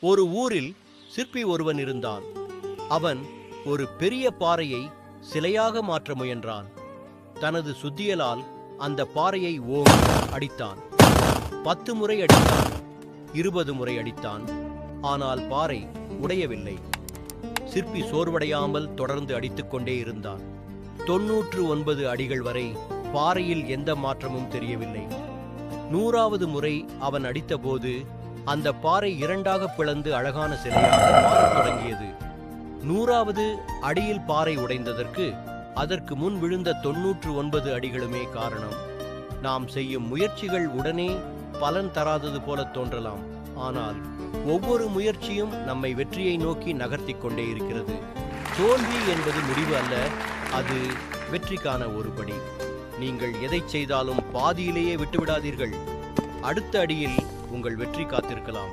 ஒரு ஊரில் சிற்பி ஒருவன் இருந்தான். அவன் ஒரு பெரிய பாறையை சிலையாக மாற்ற முயன்றான். தனது சுத்தியலால் அந்த பாறையை ஓங்கி அடித்தான். 10 முறை அடித்தான், 20 முறை அடித்தான். ஆனால் பாறை உடையவில்லை. சிற்பி சோர்வடையாமல் தொடர்ந்து அடித்துக்கொண்டே இருந்தான். 99 அடிகள் வரை பாறையில் எந்த மாற்றமும் தெரியவில்லை. 100வது முறை அவன் அடித்தபோது அந்த பாறை 2ஆக பிளந்து அழகான சிலையாக மாறத் தொடங்கியது. 100வது அடியில் பாறை உடைந்ததற்கு அதற்கு முன் விழுந்த 99 அடிகளுமே காரணம். நாம் செய்யும் முயற்சிகள் உடனே பலன் தராதது போல தோன்றலாம். ஆனால் ஒவ்வொரு முயற்சியும் நம்மை வெற்றியை நோக்கி நகர்த்திக் கொண்டே இருக்கிறது. தோல்வி என்பது முடிவு அல்ல, அது வெற்றிக்கான ஒரு படி. நீங்கள் எதை செய்தாலும் பாதியிலேயே விட்டுவிடாதீர்கள். அடுத்த அடியில் உங்கள் வெற்றி காத்திருக்கலாம்.